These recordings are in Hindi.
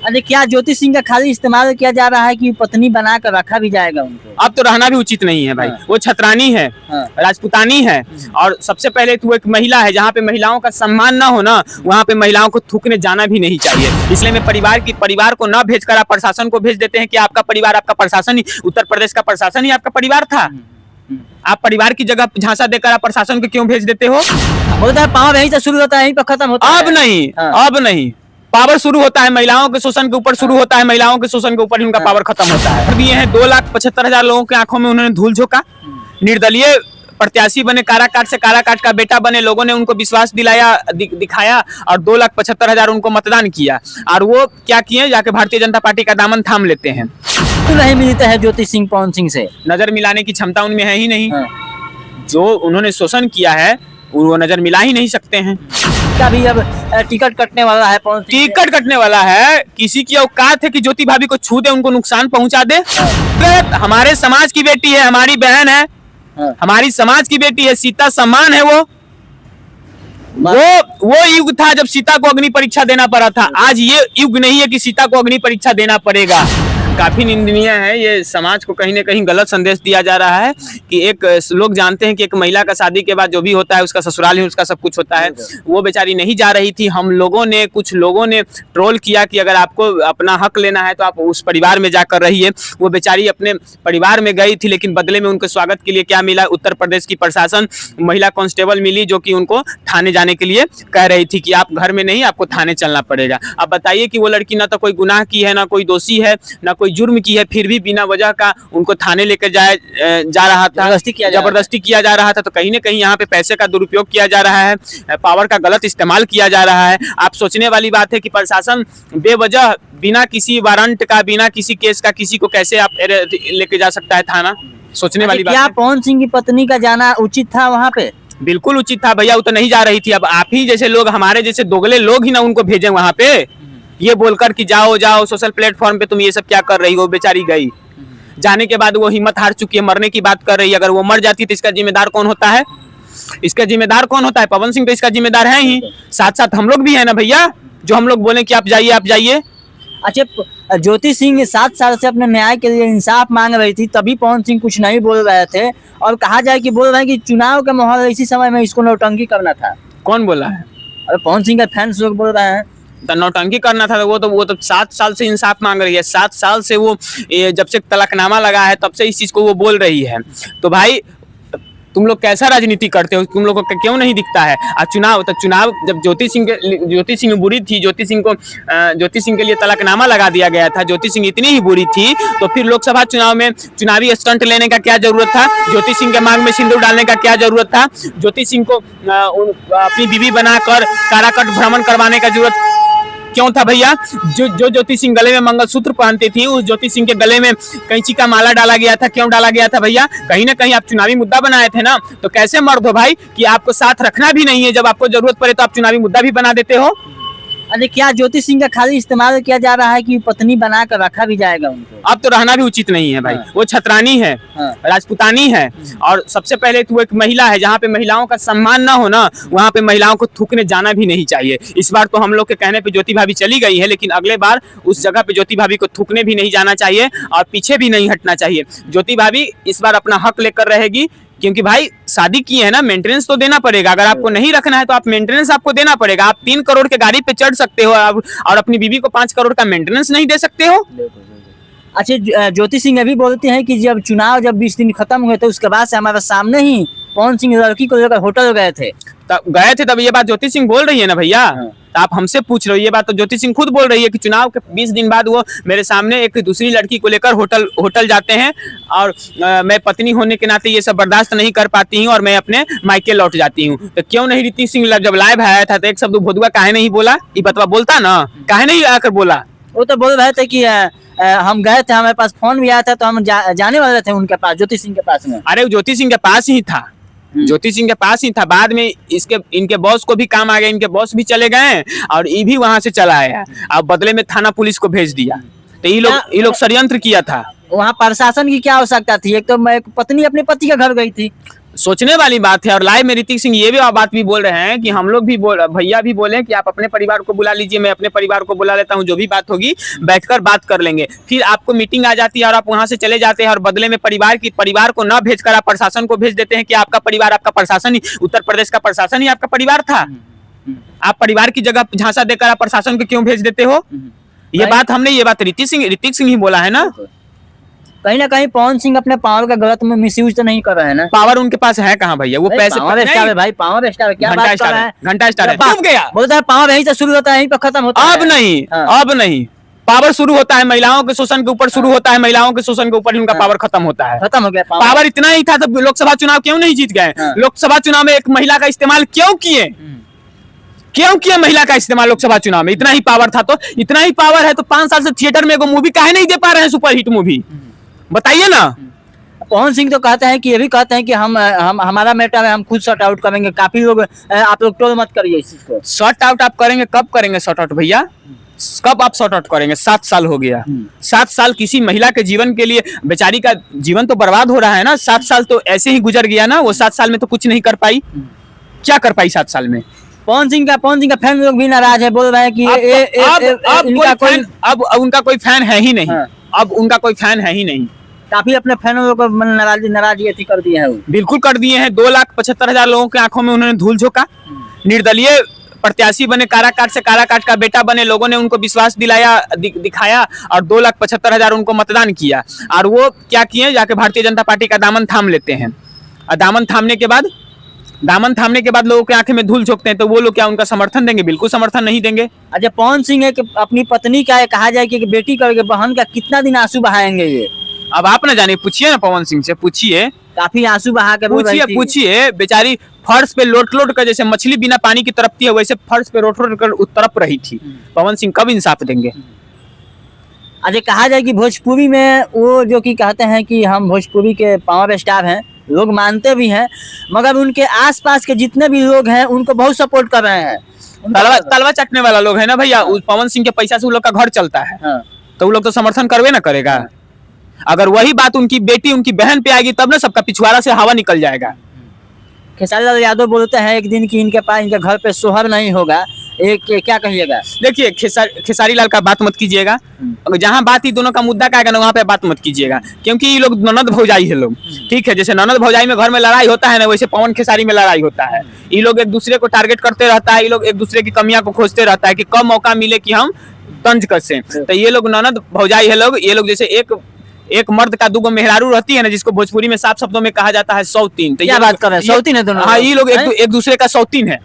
अरे क्या ज्योति सिंह का खाली इस्तेमाल किया जा रहा है कि पत्नी बना कर रखा भी जाएगा उनको? अब तो रहना भी उचित नहीं है भाई। वो छतरानी है, राजपूतानी है, और सबसे पहले तो वो एक महिला है। जहाँ पे महिलाओं का सम्मान ना हो ना, वहाँ पे महिलाओं को थूकने जाना भी नहीं चाहिए। इसलिए मैं परिवार को न भेजकर आप प्रशासन को भेज देते हैं कि आपका परिवार, आपका प्रशासन ही, उत्तर प्रदेश का प्रशासन ही आपका परिवार था। आप परिवार की जगह झांसा देकर आप प्रशासन को क्यों भेज देते हो? बोलता है पावर यहीं से शुरू होता है, यहीं पर खत्म होता है। अब नहीं पावर शुरू होता है महिलाओं के शोषण के ऊपर शुरू होता है। महिलाओं के शोषण के ऊपर ही उनका पावर खत्म होता है। दिए हैं 2,75,000 लोगों की आंखों में उन्होंने धूल झोंका। निर्दलीय प्रत्याशी बने, काराकाट से काराकाट का बेटा बने, लोगों ने उनको विश्वास दिखाया और 2,75,000 उनको मतदान किया। और वो क्या किए, जाके भारतीय जनता पार्टी का दामन थाम लेते हैं। तो नहीं मिलते हैं ज्योति सिंह पवन सिंह से, नजर मिलाने की क्षमता उनमें है ही नहीं। जो उन्होंने शोषण किया है वो नजर मिला ही नहीं सकते हैं। कभी अब टिकट कटने वाला है, टिकट कटने वाला है। किसी की औकात है कि ज्योति भाभी को छू दे, उनको नुकसान पहुंचा दे? हमारे समाज की बेटी है, हमारी बहन है, हमारी समाज की बेटी है, सीता सम्मान है। वो युग था जब सीता को अग्नि परीक्षा देना पड़ा था। आज ये युग नहीं है कि सीता को अग्नि परीक्षा देना पड़ेगा। काफी निंदनीय है। ये समाज को कहीं ना कहीं गलत संदेश दिया जा रहा है कि एक लोग जानते हैं कि एक महिला का शादी के बाद जो भी होता है उसका ससुराल ही उसका सब कुछ होता है। वो बेचारी नहीं जा रही थी। कुछ लोगों ने ट्रोल किया कि अगर आपको अपना हक लेना है तो आप उस परिवार में जाकर रहिए। वो बेचारी अपने परिवार में गई थी, लेकिन बदले में उनके स्वागत के लिए क्या मिला? उत्तर प्रदेश की प्रशासन महिला कांस्टेबल मिली जो कि उनको थाने जाने के लिए कह रही थी कि आप घर में नहीं, आपको थाने चलना पड़ेगा। अब बताइए कि वो लड़की ना तो कोई गुनाह की है, ना कोई दोषी है, ना कोई जुर्म की है, फिर भी बिना वजह का उनको थाने लेकर जा रहा था, जबरदस्ती किया जा रहा था। तो कहीं ना कहीं यहाँ पे पैसे का दुरुपयोग किया जा रहा है, पावर का गलत इस्तेमाल किया जा रहा है। आप सोचने वाली बात है कि प्रशासन बेवजह बिना किसी वारंट का, बिना किसी केस का किसी को कैसे आप लेके जा सकता है थाना? सोचने वाली बात है। क्या पवन सिंह की पत्नी का जाना उचित था वहाँ पे? बिल्कुल उचित था भैया, वो तो नहीं जा रही थी। अब आप ही जैसे लोग, हमारे जैसे दोगले लोग ही ना उनको भेजे वहाँ पे, ये बोलकर कि जाओ जाओ सोशल प्लेटफॉर्म पे तुम ये सब क्या कर रही हो। बेचारी गई, जाने के बाद वो हिम्मत हार चुकी है, मरने की बात कर रही है। अगर वो मर जाती तो इसका जिम्मेदार कौन होता है? इसका जिम्मेदार कौन होता है? पवन सिंह तो इसका जिम्मेदार है ही, साथ साथ हम लोग भी है ना भैया, जो हम लोग बोले कि आप जाइए आप जाइए। अच्छा, ज्योति सिंह 7 साल से अपने न्याय के लिए इंसाफ मांग रही थी, तभी पवन सिंह कुछ नहीं बोल रहे थे। और कहा जाए कि बोल रहे हैं कि चुनाव का माहौल इसी समय में इसको नौटंकी करना था। कौन बोला है? अरे पवन सिंह का फैंस लोग बोल रहे हैं नौटंकी करना था। वो तो 7 साल से इंसाफ मांग रही है। 7 साल से वो जब से तलाकनामा लगा है तब से इस चीज को वो बोल रही है। तो भाई तुम लोग कैसा राजनीति करते हो? तुम लोगों को क्यों नहीं दिखता है? चुनाव जब ज्योति सिंह बुरी थी, ज्योति सिंह के लिए तलाकनामा लगा दिया गया था। ज्योति सिंह इतनी ही बुरी थी तो फिर लोकसभा चुनाव में चुनावी स्टंट लेने का क्या जरूरत था? ज्योति सिंह के मांग में सिंदूर डालने का क्या जरूरत था? ज्योति सिंह को अपनी बीवी बनाकर काराकाट भ्रमण करवाने का जरूरत क्यों था भैया? जो ज्योति सिंह गले में मंगलसूत्र पहनती थी, उस ज्योति सिंह के गले में कैंची का माला डाला गया था। क्यों डाला गया था भैया? कहीं ना कहीं आप चुनावी मुद्दा बनाए थे ना। तो कैसे मर्द हो भाई कि आपको साथ रखना भी नहीं है, जब आपको जरूरत पड़े तो आप चुनावी मुद्दा भी बना देते हो? अरे क्या ज्योति सिंह का खाली इस्तेमाल किया जा रहा है कि पत्नी बना कर रखा भी जाएगा उनको? अब तो रहना भी उचित नहीं है भाई। वो छतरानी है, राजपूतानी है, और सबसे पहले तो वो एक महिला है। जहाँ पे महिलाओं का सम्मान ना हो ना, वहाँ पे महिलाओं को थूकने जाना भी नहीं चाहिए। इस बार तो हम लोग के कहने पे ज्योति भाभी चली गई है, लेकिन अगले बार उस जगह पे ज्योति भाभी को थूकने भी नहीं जाना चाहिए और पीछे भी नहीं हटना चाहिए। ज्योति भाभी इस बार अपना हक लेकर रहेगी, क्योंकि भाई शादी की है ना, मेंटेनेंस तो देना पड़ेगा। अगर आपको नहीं रखना है तो आप मेंटेनेंस आपको देना पड़ेगा। आप 3 करोड़ के गाड़ी पे चढ़ सकते हो और अपनी बीवी को 5 करोड़ का मेंटेनेंस नहीं दे सकते हो। अच्छा, ज्योति सिंह अभी बोलती हैं कि जब 20 दिन खत्म हुए थे उसके बाद से हमारे सामने ही पवन सिंह लड़की को लेकर होटल गए थे। तब ये बात ज्योति सिंह बोल रही है ना भैया। तो आप हमसे पूछ रहे हो, ये बात तो ज्योति सिंह खुद बोल रही है कि चुनाव के 20 दिन बाद वो मेरे सामने एक दूसरी लड़की को लेकर होटल जाते हैं और मैं पत्नी होने के नाते ये सब बर्दाश्त नहीं कर पाती हूँ और मैं अपने मायके लौट जाती हूँ। तो क्यों नहीं ऋतिक सिंह जब लाइव आया था तो एक शब्द भोदुआ काहे नहीं बोला? ये बतवा बोलता ना, काहे नहीं आकर बोला? वो तो बोल रहे थे कि हम गए थे, हमारे पास फोन भी आया था तो हम जाने वाले थे उनके पास, ज्योति सिंह के पास में। अरे ज्योति सिंह के पास ही था, ज्योति सिंह के पास ही था। बाद में इनके बॉस को भी काम आ गया, इनके बॉस भी चले गए और ये भी वहां से चला आया। अब बदले में थाना पुलिस को भेज दिया। तो ये लोग षड्यंत्र किया था। वहाँ प्रशासन की क्या आवश्यकता थी? एक तो मैं पत्नी अपने पति के घर गई थी। सोचने वाली बात है। और लाइव में ऋतिक सिंह ये भी बात भी बोल रहे हैं कि हम लोग भी भैया भी बोले कि आप अपने परिवार को बुला लीजिए, मैं अपने परिवार को बुला लेता हूं, जो भी बात होगी बैठकर बात कर लेंगे। फिर आपको मीटिंग आ जाती है और आप वहां से चले जाते हैं और बदले में परिवार को न भेजकर आप प्रशासन को भेज देते हैं कि आपका परिवार, आपका प्रशासन ही, उत्तर प्रदेश का प्रशासन ही आपका परिवार था। आप परिवार की जगह झांसा देकर आप प्रशासन को क्यों भेज देते हो? ये बात ऋतिक सिंह ही बोला है ना। कहीं ना कहीं पवन सिंह अपने पावर का गलत में मिसयूज तो नहीं कर रहे हैं ना? पावर उनके पास है कहाँ भैया? वो पैसे पावर स्टार है भाई, पावर स्टार है, क्या बात कर रहे हैं? घंटा स्टार है, डूब गया। बोलता है पावर यहीं से शुरू होता है, यहीं पर खत्म होता है। अब नहीं पावर शुरू होता है महिलाओं के शोषण के ऊपर, शुरू होता है महिलाओं के शोषण के ऊपर ही उनका पावर खत्म होता है। खत्म हो गया पावर इतना ही था तो लोकसभा चुनाव क्यों नहीं जीत गए? लोकसभा चुनाव में एक महिला का इस्तेमाल क्यों किए? क्यों किया महिला का इस्तेमाल लोकसभा चुनाव में? इतना ही पावर था तो, इतना ही पावर है तो 5 साल से थिएटर में एगो मूवी काहे नहीं दे पा रहे हैं, सुपरहिट मूवी? बताइए ना। पवन सिंह तो कहते हैं कि ये भी कहते हैं कि हम हमारा मैटर है, हम खुद शॉर्ट आउट करेंगे। काफी लोग, आप लोग टोल मत करिए इस चीज को। शॉर्ट आउट आप करेंगे, कब करेंगे शॉर्ट आउट भैया? कब आप शॉर्ट आउट करेंगे? 7 साल हो गया। 7 साल किसी महिला के जीवन के लिए, बेचारी का जीवन तो बर्बाद हो रहा है ना। 7 साल तो ऐसे ही गुजर गया ना। वो 7 साल में तो कुछ नहीं कर पाई। क्या कर पाई 7 साल में? पवन सिंह का फैन लोग भी नाराज है, बोल रहे हैं कि अब उनका कोई फैन है ही नहीं। अब उनका कोई फैन है ही नहीं। काफी अपने फैनों को नाराजगी कर दिए हैं। बिल्कुल कर दिए हैं। 2,75,000 लोगों की आंखों में उन्होंने धूल झोंका। निर्दलीय प्रत्याशी बने, काराकाट से काराकाट का बेटा बने, लोगों ने उनको विश्वास दिखाया और 2,75,000 उनको मतदान किया। और वो क्या किए, जाके भारतीय जनता पार्टी का दामन थाम लेते हैं। और दामन थामने के बाद लोगों के आंखें में धूल झोंकते हैं। तो वो लोग क्या उनका समर्थन देंगे? बिल्कुल समर्थन नहीं देंगे। अच्छा, पवन सिंह है कि अपनी पत्नी का कहा जाए कि बेटी करके बहन का कितना दिन आंसू बहाएंगे ये? अब आप ना जाने, पूछिए ना पवन सिंह से, पूछिए। काफी आंसू बहा के पूछिए। बेचारी फर्श पे लोट कर, जैसे मछली बिना पानी की तरपती है, वैसे फर्श पे लोट कर तरप रही थी। पवन सिंह कब इंसाफ देंगे? अच्छा, कहा जाए कि भोजपुरी में वो जो कि कहते हैं कि हम भोजपुरी के पावर स्टार हैं, लोग मानते भी हैं, मगर उनके आसपास के जितने भी लोग हैं उनको बहुत सपोर्ट कर रहे हैं। तलवा चटने वाला लोग है ना भैया। पवन सिंह के पैसा से उन लोग का घर चलता है। तो वो लोग तो समर्थन करवे ना करेगा। अगर वही बात उनकी बेटी, उनकी बहन पे आएगी तब ना सबका पिछवाड़ा से हवा निकल जाएगा। खेसारी लाल यादव बोलते हैं एक दिन की इनके पास, इनके घर पे सोहर नहीं होगा। क्या कहिएगा? देखिए, खेसारी लाल का बात मत कीजिएगा। जहाँ बात ही दोनों का मुद्दा का है ना, वहाँ पे बात मत कीजिएगा, क्योंकि ये लोग ननद भौजाई है लोग। ठीक है, जैसे ननद भौजाई में घर में लड़ाई होता है ना, वैसे पवन खेसारी में लड़ाई होता है। ये लोग एक दूसरे को टारगेट करते रहता है। ये लोग एक दूसरे की कमियां को खोजते रहता है कि कब मौका मिले कि हम तंज कसें। तो ये लोग ननद भौजाई है लोग। ये लोग जैसे एक मर्द का 2 मेहरारू रहती है ना, जिसको भोजपुरी में साफ शब्दों में कहा जाता है सौतीन। तो क्या बात कर रहे हैं? सौतीन है दोनों? हाँ, ये लोग एक दूसरे का सौतीन है।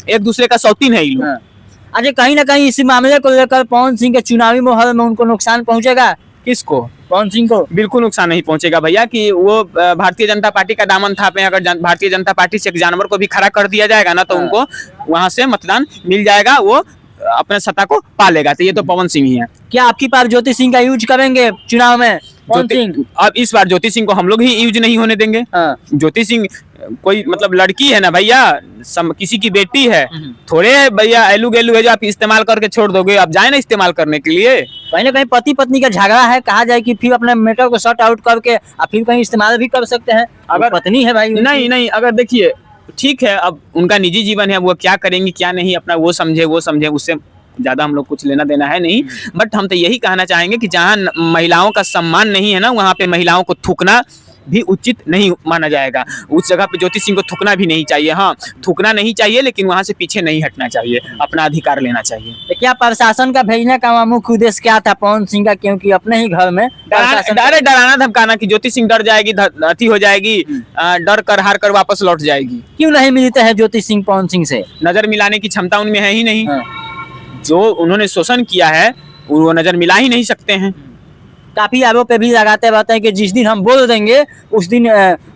एक दूसरे का सौतीन है ये लोग। अच्छा, कहीं ना कहीं इसी मामले को लेकर पवन सिंह के चुनावी माहौल में उनको नुकसान पहुंचेगा? किसको? पवन सिंह को बिल्कुल नुकसान नहीं पहुंचेगा भैया। कि वो भारतीय जनता पार्टी का दामन थापे। अगर भारतीय जनता पार्टी से एक जानवर को भी खड़ा कर दिया जाएगा ना, तो उनको वहां से मतदान मिल जाएगा, वो अपने सत्ता को पालेगा। तो ये तो पवन सिंह ही है। क्या आपकी बार ज्योति सिंह का यूज करेंगे चुनाव में? अब इस बार ज्योति सिंह को हम लोग ही यूज नहीं होने देंगे। ज्योति सिंह कोई मतलब लड़की है ना भैया, किसी की बेटी है, थोड़े भैया एलू गेलू है जो आप इस्तेमाल करके छोड़ दोगे। आप जाए ना इस्तेमाल करने के लिए। कहीं ना कहीं पति पत्नी का झगड़ा है, कहा जाए कि फिर अपने मैटर को शॉर्ट आउट करके फिर कहीं इस्तेमाल भी कर सकते हैं। अगर पत्नी है भाई, नहीं, अगर देखिए ठीक है, अब उनका निजी जीवन है, वो क्या करेंगी क्या नहीं अपना वो समझे, उससे ज्यादा हम लोग कुछ लेना देना है नहीं। बट हम तो यही कहना चाहेंगे कि जहाँ महिलाओं का सम्मान नहीं है ना, वहाँ पे महिलाओं को थूकना भी उचित नहीं माना जाएगा। उस जगह पे ज्योति सिंह को थूकना भी नहीं चाहिए। हाँ, थूकना नहीं चाहिए, लेकिन वहाँ से पीछे नहीं हटना चाहिए, अपना अधिकार लेना चाहिए। तो क्या प्रशासन का भेजने का मुख्य उद्देश्य क्या था पवन सिंह का? क्योंकि अपने ही घर में डराना धमकाना कि ज्योति सिंह डर जाएगी, अति हो जाएगी, डर कर हार कर वापस लौट जाएगी। क्यों नहीं मिलते हैं ज्योति सिंह पवन सिंह से? नजर मिलाने की क्षमता उनमें है ही नहीं। जो उन्होंने शोषण किया है वो नजर मिला ही नहीं सकते हैं। काफी आरोप पे भी लगाते रहते हैं कि जिस दिन हम बोल देंगे उस दिन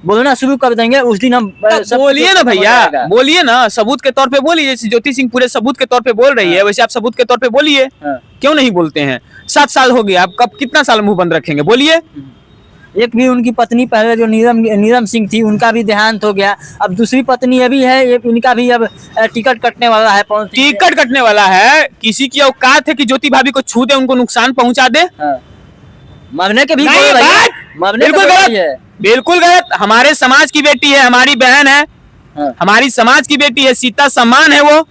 बोलना शुरू कर देंगे, उस दिन हम बोलिए ना भैया, बोलिए ना, सबूत के तौर पे बोलिए। जैसे ज्योति सिंह पूरे सबूत के तौर पे बोल रही है, वैसे आप सबूत के तौर पे बोलिए। क्यों नहीं बोलते हैं? 7 साल हो गया, आप कब कितना साल मुंह बंद रखेंगे? बोलिए। एक भी उनकी पत्नी पहले जो नीलम सिंह थी, उनका भी देहांत हो गया। अब दूसरी पत्नी अभी है, इनका भी अब टिकट कटने वाला है। टिकट कटने वाला है? किसी की औकात है कि ज्योति भाभी को छू दे, उनको नुकसान पहुंचा दे? मरने के भी मरने बिल्कुल को बोली गलत, है। बिल्कुल गलत। हमारे समाज की बेटी है, हमारी बहन है, हाँ। हमारी समाज की बेटी है, सीता सम्मान है। वो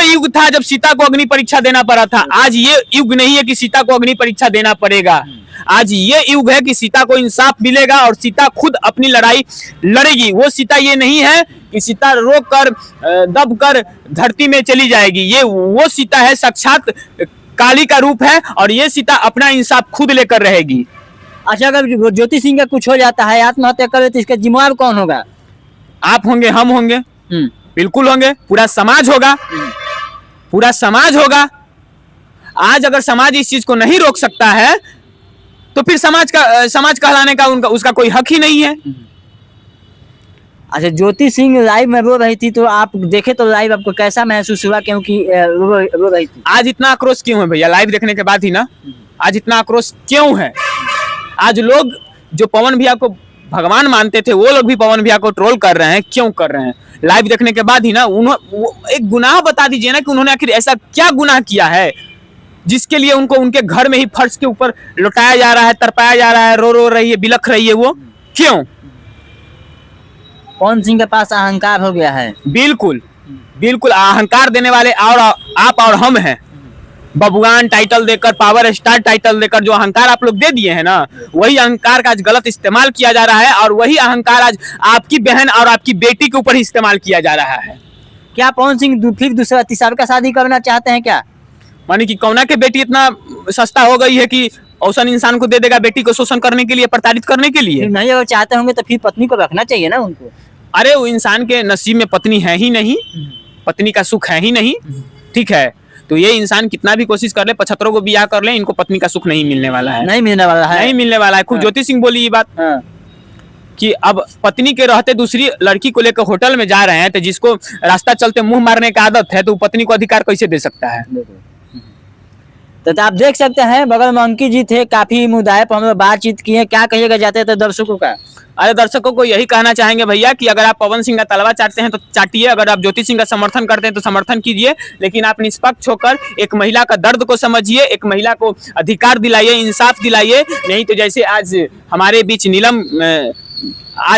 युग था जब सीता को अग्नि परीक्षा देना पड़ा था। आज ये युग नहीं है कि सीता को अग्नि परीक्षा देना पड़ेगा। आज ये युग है कि सीता को इंसाफ मिलेगा और सीता खुद अपनी लड़ाई लड़ेगी। वो सीता ये नहीं है कि सीता रोक कर दब कर धरती में चली जाएगी। ये वो सीता है, साक्षात काली का रूप है, और ये सीता अपना इंसाफ खुद लेकर रहेगी। अच्छा, अगर ज्योति सिंह का कुछ हो जाता है, आत्महत्या करे, तो इसका जिम्मेवार कौन होगा? आप होंगे, हम होंगे, बिल्कुल होंगे, पूरा समाज होगा, पूरा समाज होगा। आज अगर समाज इस चीज को नहीं रोक सकता है तो फिर समाज कहलाने का उसका कोई हक ही नहीं है। अच्छा, ज्योति सिंह लाइव में रो रही थी, तो आप देखे तो लाइव आपको कैसा महसूस हुआ? क्योंकि रो रही थी। आज इतना आक्रोश क्यों है भैया? लाइव देखने के बाद ही ना, आज इतना आक्रोश क्यों है? आज लोग जो पवन भैया को भगवान मानते थे, वो लोग भी पवन भैया को ट्रोल कर रहे हैं। क्यों कर रहे हैं? लाइव देखने के बाद ही ना। एक गुनाह बता दीजिए ना कि उन्होंने आखिर ऐसा क्या गुनाह किया है जिसके लिए उनको उनके घर में ही फर्श के ऊपर लुटाया जा रहा है, तरपाया जा रहा है, रो रही है, बिलख रही है। वो क्यों? पवन सिंह के पास अहंकार हो गया है। बिल्कुल बिल्कुल, अहंकार देने वाले और आप और हम हैं। बबुआन टाइटल देकर, पावर स्टार टाइटल देकर जो अहंकार आप लोग दे दिए हैं ना, वही अहंकार का आज गलत इस्तेमाल किया जा रहा है, और वही अहंकार आज आपकी बहन और आपकी बेटी के ऊपर ही इस्तेमाल किया जा रहा है। क्या पवन सिंह फिर दूसरा तीसरा का शादी करना चाहते हैं क्या? मानी कि कौना के बेटी इतना सस्ता हो गई है कि औसन इंसान को दे देगा बेटी को शोषण करने के लिए, प्रताड़ित करने के लिए? नहीं, अगर चाहते होंगे तो फिर पत्नी को रखना चाहिए ना उनको। अरे वो इंसान के नसीब में पत्नी है ही नहीं, पत्नी का सुख है ही नहीं। ठीक है, तो ये इंसान कितना भी कोशिश कर ले, 75 को ब्याह कर ले, इनको पत्नी का सुख नहीं मिलने वाला है। नहीं मिलने वाला है, नहीं मिलने वाला है। खुद ज्योति सिंह बोली ये बात कि अब पत्नी के रहते दूसरी लड़की को लेकर होटल में जा रहे हैं, तो जिसको रास्ता चलते मुंह मारने का आदत है, तो पत्नी को अधिकार कैसे दे सकता है? तो आप देख सकते हैं बगल में अंकित जी थे, काफी मुद्दे पर हम लोग बातचीत किए। क्या कहिएगा जाते थे दर्शकों का? अरे दर्शकों को यही कहना चाहेंगे भैया कि अगर आप पवन सिंह का तलवा चाटते हैं तो चाटिए, अगर आप ज्योति सिंह का समर्थन करते हैं तो समर्थन कीजिए, लेकिन आप निष्पक्ष होकर एक महिला का दर्द को समझिए, एक महिला को अधिकार दिलाइए, इंसाफ दिलाइए। नहीं तो जैसे आज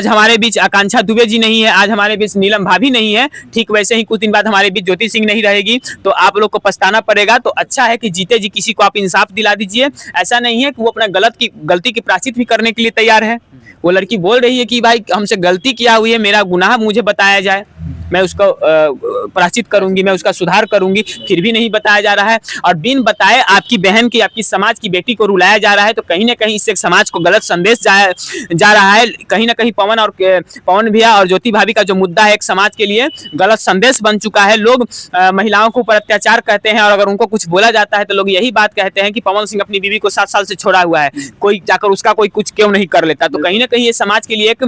हमारे बीच आकांक्षा दुबे जी नहीं है, आज हमारे बीच नीलम भाभी नहीं है, ठीक वैसे ही कुछ दिन बाद हमारे बीच ज्योति सिंह नहीं रहेगी, तो आप लोग को पछताना पड़ेगा। तो अच्छा है कि जीते जी किसी को आप इंसाफ दिला दीजिए। ऐसा नहीं है कि वो अपना गलती की प्रायश्चित भी करने के लिए तैयार है। वो लड़की बोल रही है कि भाई हमसे गलती किया हुई है, मेरा गुनाह मुझे बताया जाए, मैं उसको प्रायश्चित करूंगी, मैं उसका सुधार करूंगी, फिर भी नहीं बताया जा रहा है। और बिन बताए आपकी बहन की, आपकी समाज की बेटी को रुलाया जा रहा है, तो कहीं ना कहीं इससे समाज को गलत संदेश जा रहा है। कहीं ना कहीं पवन भैया और ज्योति भाभी का जो मुद्दा है एक समाज के लिए गलत संदेश बन चुका है। लोग महिलाओं के ऊपर अत्याचार कहते हैं, और अगर उनको कुछ बोला जाता है तो लोग यही बात कहते हैं कि पवन सिंह अपनी बीवी को 7 साल से छोड़ा हुआ है, कोई जाकर उसका कोई कुछ क्यों नहीं कर लेता। तो कहीं ना कहीं ये समाज के लिए एक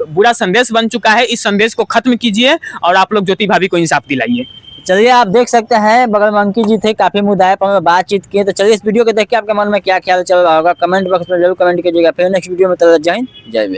बुरा संदेश बन चुका है। इस संदेश को खत्म कीजिए और आप लोग ज्योति भाभी को इंसाफ दिलाइए। चलिए, आप देख सकते हैं बगल में अंकित जी थे, काफी मुद्दे पर बातचीत किए। तो चलिए, इस वीडियो को देख के आपके मन में क्या ख्याल चल रहा होगा, कमेंट बॉक्स में जरूर कमेंट कीजिएगा। फिर नेक्स्ट वीडियो में जय हिंद, जय